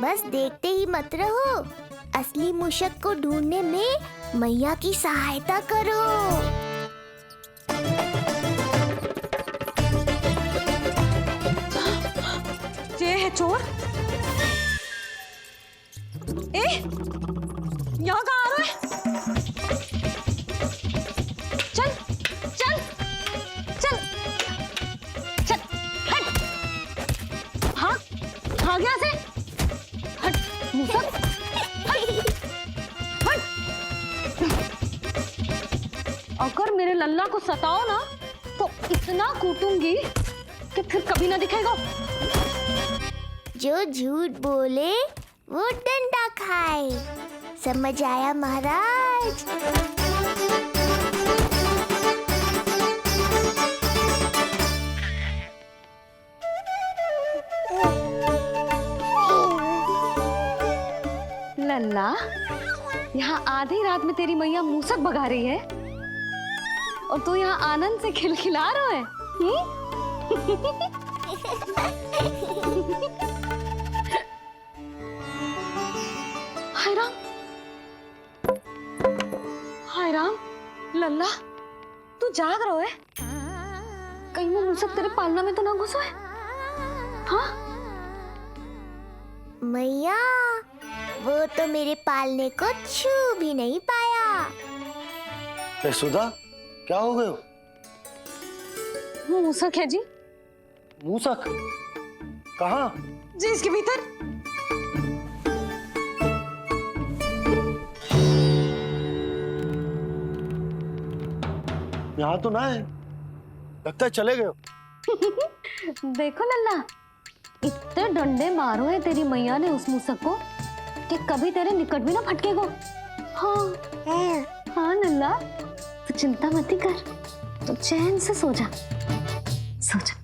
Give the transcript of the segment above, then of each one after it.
बस देखते ही मत रहो, असली मूषक को ढूंढने में मैया की सहायता करो। ये है चोर। यहाँ कहाँ आ रहा है? चल चल चल चल, हट। हाँ भाग यहाँ से, हट मूसक, हट हट। अगर मेरे लल्ला को सताओ ना तो इतना कूटूंगी कि फिर कभी ना दिखेगा। जो झूठ बोले वो डंडा खाए, समझ आया महाराज? लल्ला, यहाँ आधी रात में तेरी मैया मूसक भगा रही है और तू यहाँ आनंद से खिलखिला रहा है। हाय राम, हाय राम। लल्ला, तू जाग रहा है? कहीं वो मूसक तेरे पालना में तो ना घुसा है? हाँ मैया, वो तो मेरे पालने को छू भी नहीं पाया। सुधा, क्या हो गए? वो मूसक है जी। मूसक? कहाँ? जी इसके भीतर। यहाँ तो ना है, लगता है चले गए। देखो लल्ला, इतने डंडे मारो है तेरी मैया ने उस मूसक को कि कभी तेरे निकट भी ना फटकेगा। हाँ हाँ लल्ला, तू चिंता मत ही कर, तो चैन से सो जा, सो जा।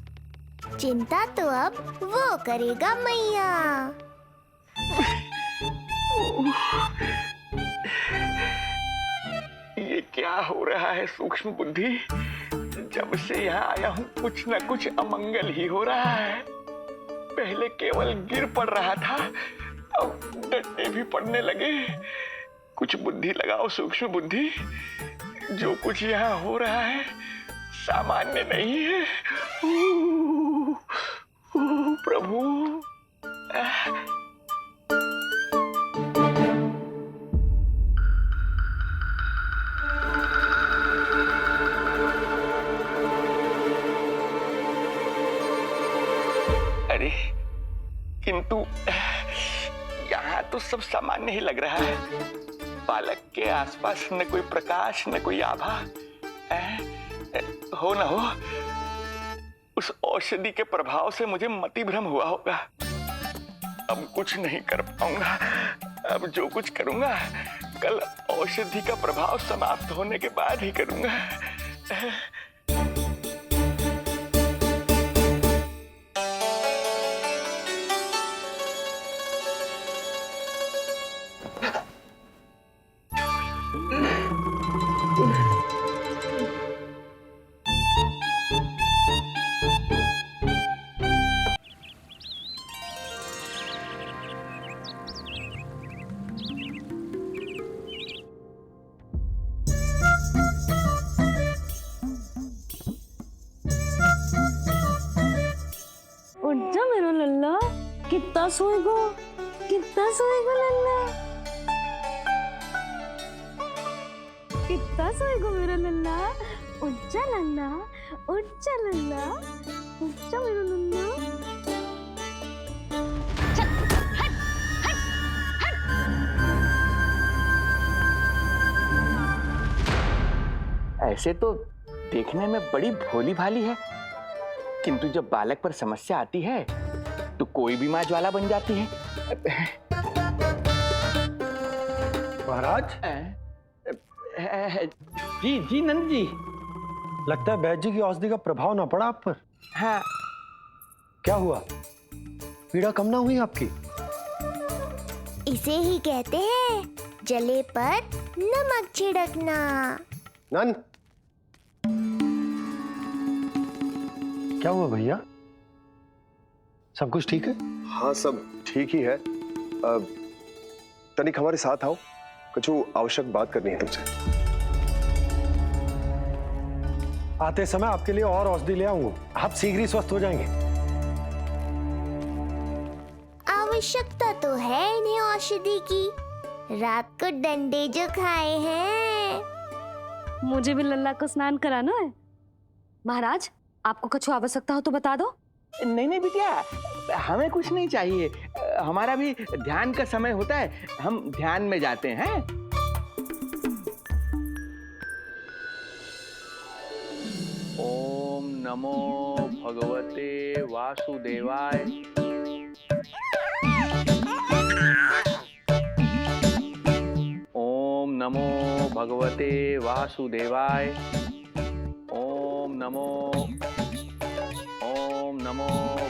चिंता तो अब वो करेगा मैया। ये क्या हो रहा है सूक्ष्म बुद्धि? जब से यहाँ आया हूँ कुछ न कुछ अमंगल ही हो रहा है। पहले केवल गिर पड़ रहा था, अब डंडे भी पड़ने लगे। कुछ बुद्धि लगाओ सूक्ष्म बुद्धि, जो कुछ यहाँ हो रहा है सामान्य नहीं है। प्रभु, अरे किंतु यहाँ तो सब सामान्य ही लग रहा है। बालक के आसपास न कोई प्रकाश न कोई आभा। हो न हो उस औषधि के प्रभाव से मुझे मति भ्रम हुआ होगा। अब कुछ नहीं कर पाऊंगा। अब जो कुछ करूंगा कल औषधि का प्रभाव समाप्त होने के बाद ही करूंगा। उठ जा मेरा लल्ला, कितना सोएगो, कितना सोएगो लल्ला, कितना सोएगो मेरा लल्ला। उठ जा लल्ला, उठ जा लल्ला, उठ जा मेरा लल्ला। चल, हट, हट, हट। ऐसे तो देखने में बड़ी भोली भाली है, किंतु जब बालक पर समस्या आती है तो कोई भी माँ ज्वाला बन जाती है। महाराज? जी जी नंद जी। लगता है बैद जी की औषधि का प्रभाव ना पड़ा आप पर। हाँ। क्या हुआ? पीड़ा कम ना हुई आपकी? इसे ही कहते हैं जले पर नमक छिड़कना। नंद, क्या हुआ भैया? सब कुछ ठीक है? हाँ सब ठीक ही है, तनिक हमारे साथ आओ, कुछ आवश्यक बात करनी है तुमसे। आते समय आपके लिए और औषधि ले आऊंगा, आप शीघ्र ही स्वस्थ हो जाएंगे। आवश्यकता तो है इन्हें औषधि की। रात को डंडे जो खाए हैं। मुझे भी लल्ला को स्नान कराना है। महाराज, आपको कुछ आवश्यकता हो तो बता दो। नहीं नहीं बिटिया, हमें कुछ नहीं चाहिए। हमारा भी ध्यान का समय होता है, हम ध्यान में जाते हैं। ओम नमो भगवते वासुदेवाय। ओम नमो भगवते वासुदेवाय। ओम नमो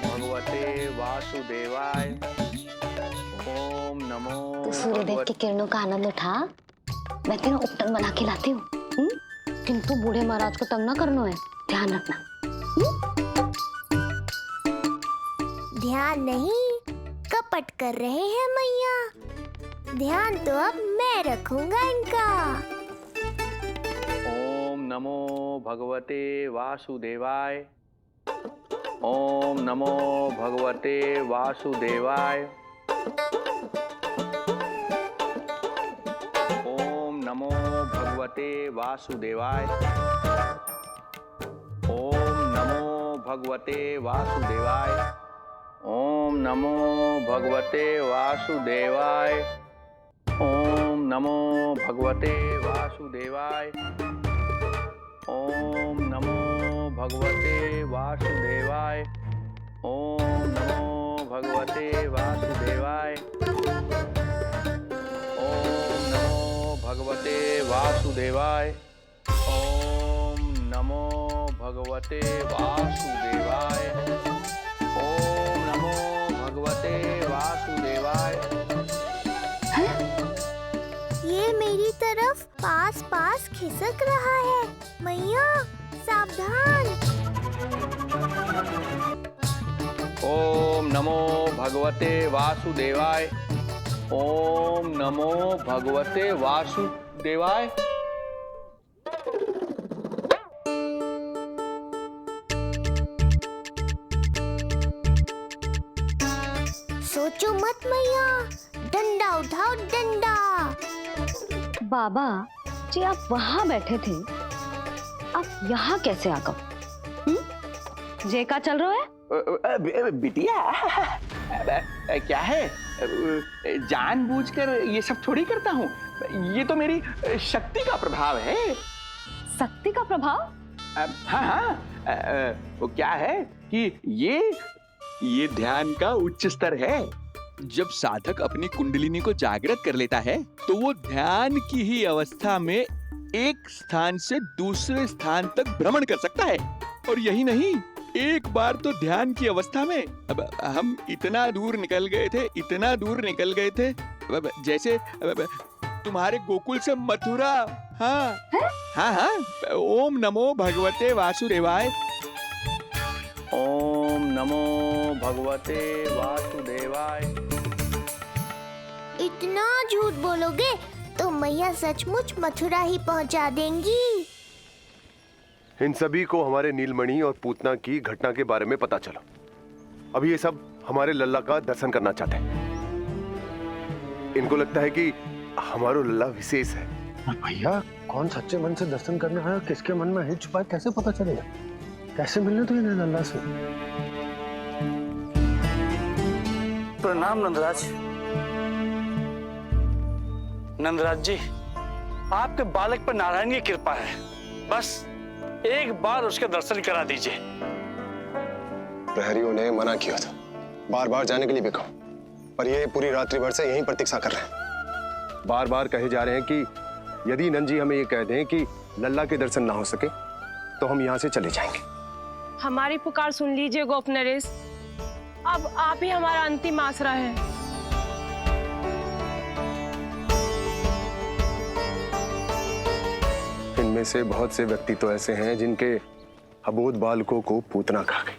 भगवते वासुदेवाय। ओम नमो। तो सूर्यदेव की किरणों का आनंद उठा, मैं तेरा उपटन बना के लाती हूँ। किंतु बूढ़े महाराज को तंग ना करना है, ध्यान रखना। ध्यान नहीं, कपट कर रहे हैं मैया। ध्यान तो अब मैं रखूंगा इनका। ओम नमो भगवते वासुदेवाय। ओम नमो भगवते वासुदेवाय। ओम नमो भगवते वासुदेवाय। ओम नमो भगवते वासुदेवाय। ओम नमो भगवते वासुदेवाय। ओम नमो भगवते वासुदेवाय। ओम नमो भगवते वासुदेवाय। ओम नमो भगवते वासुदेवाय। ओम नमो भगवते वासुदेवाय। ओम नमो भगवते वासुदेवाय। ओम नमो भगवते वासुदेवाय। ये मेरी तरफ पास पास खिसक रहा है। मैया सावधान। ओम नमो भगवते वासुदेवाय। ओम नमो भगवते वासुदेवाय। सोचो मत मैया, डंडा उठाओ डंडा। बाबा जी, आप वहां बैठे थे, आप यहाँ कैसे आ गए? जे का चल रहा है? बिटिया, क्या है, जानबूझकर ये सब थोड़ी करता हूँ। ये तो मेरी शक्ति का प्रभाव है। शक्ति का प्रभाव? हाँ हाँ, वो क्या है कि ये ध्यान का उच्च स्तर है। जब साधक अपनी कुंडलिनी को जागृत कर लेता है तो वो ध्यान की ही अवस्था में एक स्थान से दूसरे स्थान तक भ्रमण कर सकता है। और यही नहीं, एक बार तो ध्यान की अवस्था में अब हम इतना दूर निकल गए थे, जैसे तुम्हारे गोकुल से मथुरा। हाँ हाँ हाँ। ओम नमो भगवते वासुदेवाय। ओम नमो भगवते वासुदेवाय। इतना झूठ बोलोगे तो मैया सचमुच मथुरा ही पहुंचा देंगी। इन सभी को हमारे नीलमणि और पूतना की घटना के बारे में पता चला। अब ये सब हमारे लल्ला का दर्शन करना चाहते हैं। इनको लगता है कि हमारा लल्ला विशेष है। भैया, कौन सच्चे मन से दर्शन करने आया, किसके मन में हित छुपा है, कैसे पता चलेगा? कैसे मिलने तो इन्हें लल्ला से? प्रणाम नंदराज। नंदराज जी, आपके बालक पर नारायण की कृपा है। बस एक बार उसके दर्शन करा दीजिए। प्रहरियों ने मना किया था, बार बार जाने के लिए भी कहा, पर ये पूरी रात्रि भर से यहीं प्रतीक्षा कर रहे हैं। बार बार कहे जा रहे हैं कि यदि नंजी हमें ये कह दें कि लल्ला के दर्शन ना हो सके तो हम यहाँ से चले जाएंगे। हमारी पुकार सुन लीजिए गोप नरेश, अब आप ही हमारा अंतिम आसरा है। इनमें से बहुत से व्यक्ति तो ऐसे हैं जिनके अबोध बालकों को पूतना खा गई।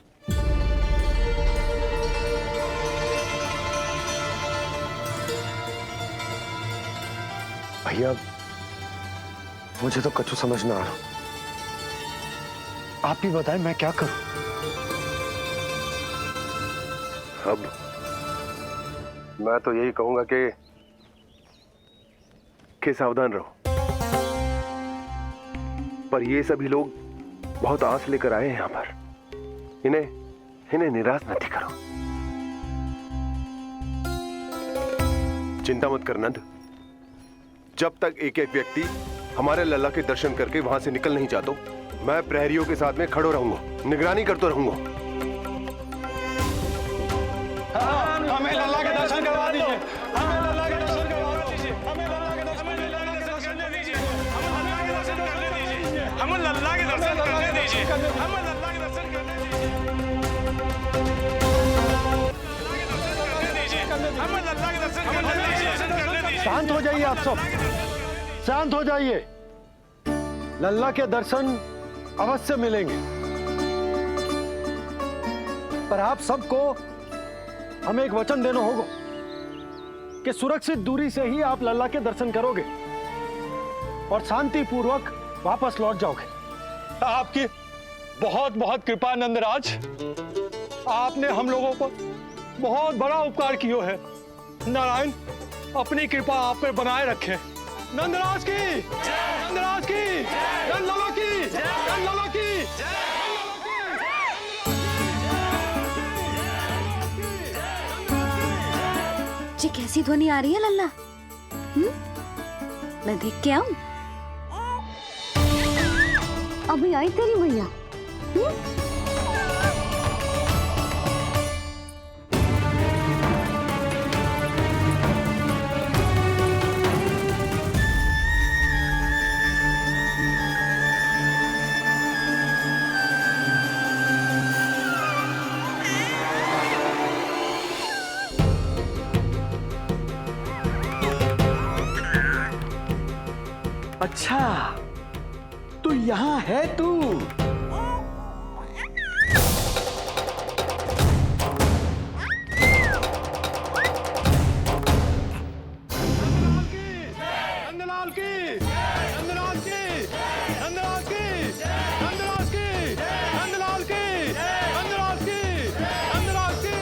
भैया मुझे तो कछु समझ ना आ रहा। आप ही बताएं मैं क्या करूं? अब मैं तो यही कहूंगा कि सावधान रहो। पर ये सभी लोग बहुत आस लेकर आए हैं यहां पर। इन्हें निराश मत करो। चिंता मत कर नंद। जब तक एक एक व्यक्ति हमारे लल्ला के दर्शन करके वहां से निकल नहीं जाता, मैं प्रहरियों के साथ में खड़ो रहूंगा, निगरानी करता रहूंगा। हमें लल्ला के दर्शन करवा दीजिए। हमें लल्ला के दर्शन करवा दीजिए। हमें लल्ला के दर्शन करने दीजिए। हमें लल्ला के दर्शन करने दीजिए। हमें लल्ला के दर्शन करने दीजिए। हमें लल्ला के दर्शन करने दीजिए। हमें लल्ला के दर्शन करने दीजिए। शांत हो जाइए आप सब, शांत हो जाइए। लल्ला के दर्शन अवश्य मिलेंगे, पर आप सबको हमें एक वचन देना होगा कि सुरक्षित दूरी से ही आप लल्ला के दर्शन करोगे और शांति पूर्वक वापस लौट जाओगे। आपकी बहुत बहुत कृपा नंदराज। आपने हम लोगों पर बहुत बड़ा उपकार किया है। नारायण अपनी कृपा आप पर बनाए रखे। नंदराज की, नंदराज की, नंदलाला की, नंदलाला की। जी कैसी ध्वनि आ रही है लल्ला? मैं देख के आऊं? अभी आई तेरी मैया। अच्छा, तो यहाँ है तू। नंदलाल की, नंदलाल की, नंदलाल की, नंदलाल की, नंदलाल की, नंदलाल की, नंदलाल की।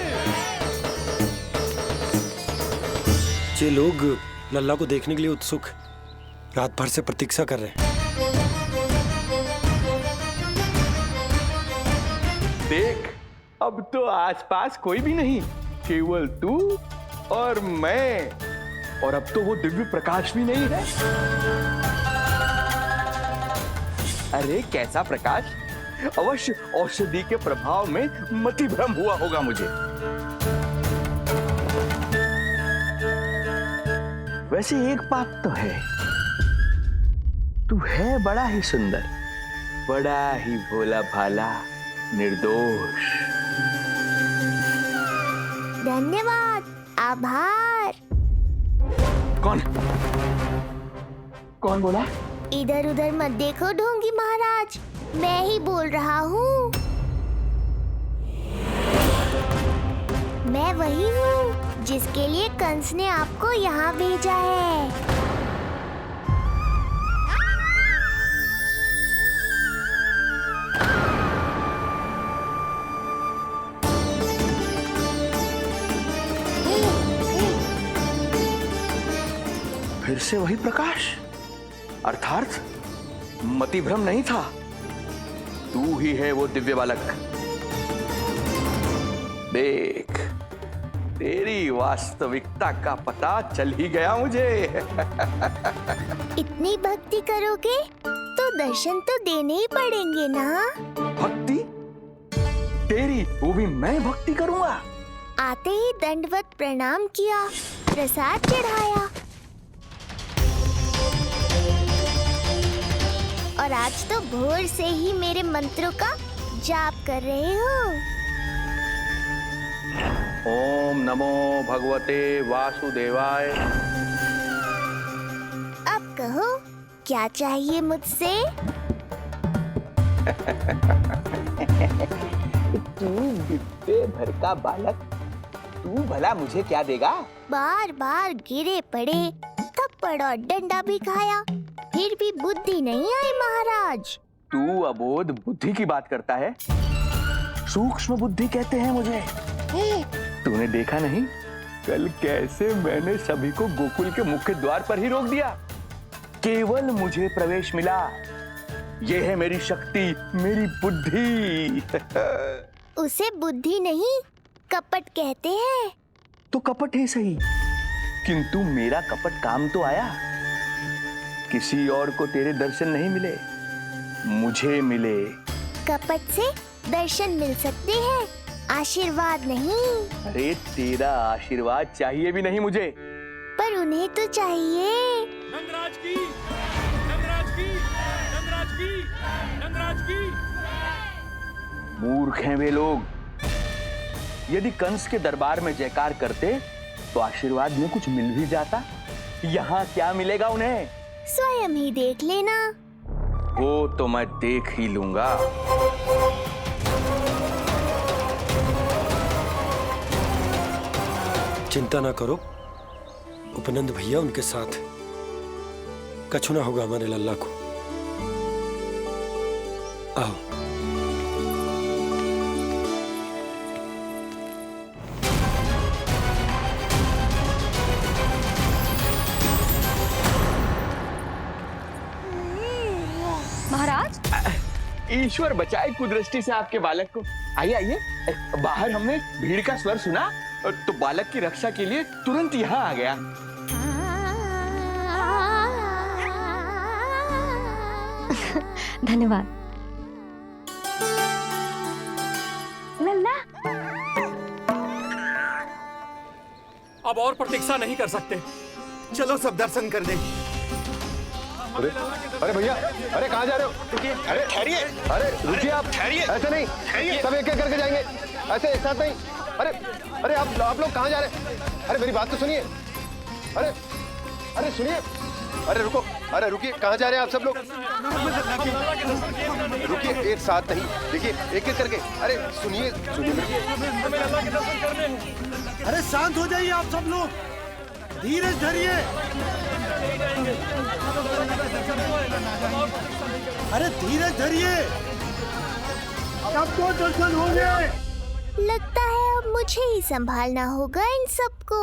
ये लोग लल्ला को देखने के लिए उत्सुक रात भर से प्रतीक्षा कर रहे हैं। देख, अब तो आसपास कोई भी नहीं, केवल तू और मैं। और अब तो वो दिव्य प्रकाश भी नहीं है। अरे कैसा प्रकाश? अवश्य औषधि के प्रभाव में मतिभ्रम हुआ होगा मुझे। वैसे एक बात तो है, तू है बड़ा ही सुंदर, बड़ा ही भोला भाला, निर्दोष। धन्यवाद, आभार। कौन कौन बोला? इधर उधर मत देखो ढोंगी महाराज, मैं ही बोल रहा हूँ। मैं वही हूँ जिसके लिए कंस ने आपको यहाँ भेजा है। फिर से वही प्रकाश, अर्थात मतिभ्रम नहीं था। तू ही है वो दिव्य बालक। देख, तेरी वास्तविकता का पता चल ही गया मुझे। इतनी भक्ति करोगे तो दर्शन तो देने ही पड़ेंगे ना। भक्ति? तेरी? वो भी मैं भक्ति करूंगा? आते ही दंडवत प्रणाम किया, प्रसाद चढ़ाया, और आज तो भोर से ही मेरे मंत्रों का जाप कर रहे हो। ओम नमो भगवते वासुदेवाय। अब कहो क्या चाहिए मुझसे? तू विद्या भर का बालक, तू भला मुझे क्या देगा? बार बार गिरे पड़े, थप्पड़ थप्पड़ और डंडा भी खाया, फिर भी बुद्धि नहीं आई महाराज। तू अबोध बुद्धि की बात करता है? सूक्ष्म बुद्धि कहते हैं मुझे। तूने देखा नहीं कल कैसे मैंने सभी को गोकुल के मुख्य द्वार पर ही रोक दिया? केवल मुझे प्रवेश मिला। ये है मेरी शक्ति, मेरी बुद्धि। उसे बुद्धि नहीं, कपट कहते हैं। तो कपट है सही, किंतु मेरा कपट काम तो आया। किसी और को तेरे दर्शन नहीं मिले, मुझे मिले। कपट से दर्शन मिल सकते हैं, आशीर्वाद नहीं। अरे तेरा आशीर्वाद चाहिए भी नहीं मुझे। पर उन्हें तो चाहिए। नंदराज की, नंदराज की, नंदराज की, नंदराज की। मूर्ख हैं वे लोग। यदि कंस के दरबार में जयकार करते तो आशीर्वाद में कुछ मिल भी जाता। यहाँ क्या मिलेगा उन्हें? स्वयं ही देख लेना। वो तो मैं देख ही लूंगा। चिंता ना करो, उपनंद भैया उनके साथ। कछु ना होगा हमारे लल्ला को। आओ। महाराज, ईश्वर बचाए कुदृष्टि से आपके बालक को। आइए आइए। बाहर हमने भीड़ का स्वर सुना तो बालक की रक्षा के लिए तुरंत यहाँ आ गया। धन्यवाद। लल्ला, अब और प्रतीक्षा नहीं कर सकते, चलो सब दर्शन कर दें। अरे भैया, अरे कहाँ जा रहे हो? रुकिए। अरे ठहरिए। अरे रुकिए, आप ठहरिए। ऐसे नहीं, सब एक एक करके जाएंगे, ऐसे एक साथ नहीं। अरे अरे आप लोग कहाँ जा रहे हैं? अरे मेरी बात तो सुनिए। अरे अरे सुनिए। अरे रुको, अरे रुकिए, कहाँ जा रहे हैं आप सब लोग? रुकिए, एक साथ नहीं, देखिए एक एक करके। अरे सुनिए सुनिए। अरे शांत हो जाइए आप सब लोग, धीरज धरिए। अरे धीरज धरिए, सबको दर्शन होंगे। लगता है अब मुझे ही संभालना होगा इन सबको।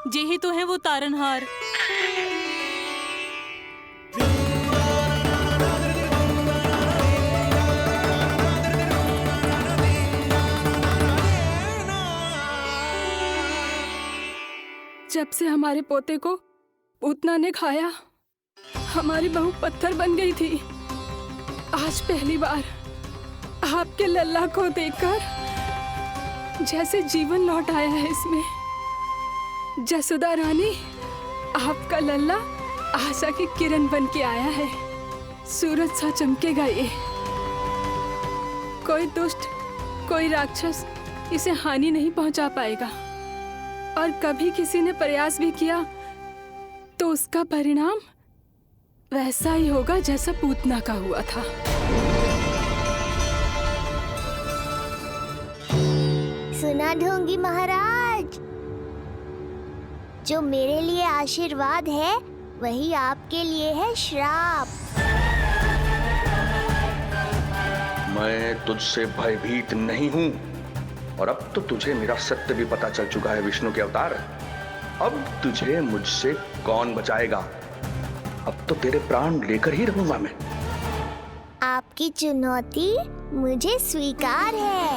जे ही तो है वो तारनहार। जब से हमारे पोते को पूतना ने खाया, हमारी बहू पत्थर बन गई थी। आज पहली बार आपके लल्ला को देखकर जैसे जीवन लौट आया है इसमें। जसोदा रानी, आपका लल्ला आशा की किरण बन के आया है। सूरज सा चमकेगा ये। कोई दुष्ट, कोई राक्षस इसे हानि नहीं पहुंचा पाएगा। और कभी किसी ने प्रयास भी किया तो उसका परिणाम वैसा ही होगा जैसा पूतना का हुआ था। सुना ढोंगी महाराज, जो मेरे लिए आशीर्वाद है वही आपके लिए है श्राप। मैं तुझसे भयभीत नहीं हूं, और अब तो तुझे मेरा सत्य भी पता चल चुका है विष्णु के अवतार। अब तुझे मुझसे कौन बचाएगा? अब तो तेरे प्राण लेकर ही रहूंगा मैं। आपकी चुनौती मुझे स्वीकार है।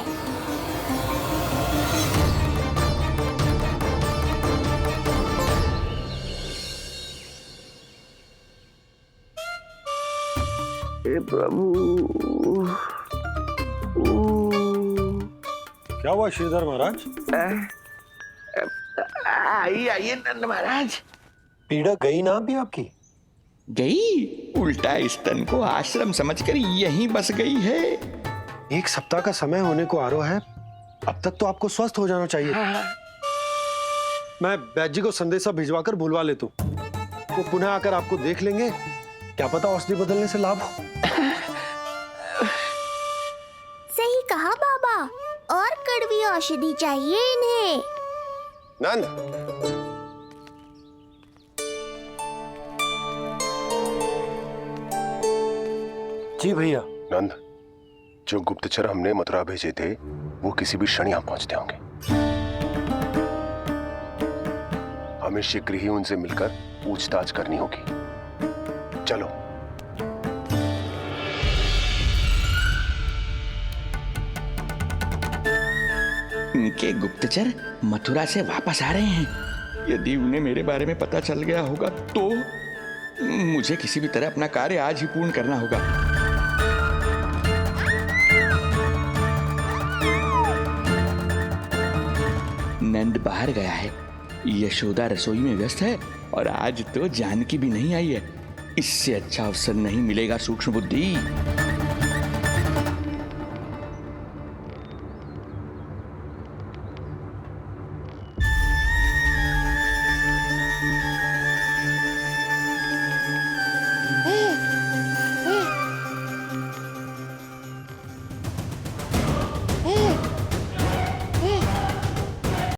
हे प्रभु। क्या हुआ श्रीधर महाराज? आइए नंद महाराज। पीड़ा गई ना अभी आपकी? गई? उल्टा स्तन को आश्रम समझकर यहीं बस गई है। 1 सप्ताह का समय होने को आ रहा है, अब तक तो आपको स्वस्थ हो जाना चाहिए। मैं बैद जी को संदेशा भिजवाकर बुलवा लेता हूँ, वो पुनः आकर आपको देख लेंगे, क्या पता औषधि बदलने से लाभ हो। सही कहा बाबा, और कड़वी औषधि चाहिए इन्हें। नंद, जी भैया। नंद, जो गुप्तचर हमने मथुरा भेजे थे वो किसी भी क्षण यहां पहुंचते होंगे। हमें शीघ्र ही उनसे मिलकर पूछताछ करनी होगी। चलो। उनके गुप्तचर मथुरा से वापस आ रहे हैं। यदि उन्हें मेरे बारे में पता चल गया होगा तो मुझे किसी भी तरह अपना कार्य आज ही पूर्ण करना होगा। नंद बाहर गया है, यशोदा रसोई में व्यस्त है और आज तो जानकी भी नहीं आई है। इससे अच्छा अवसर नहीं मिलेगा सूक्ष्म बुद्धि।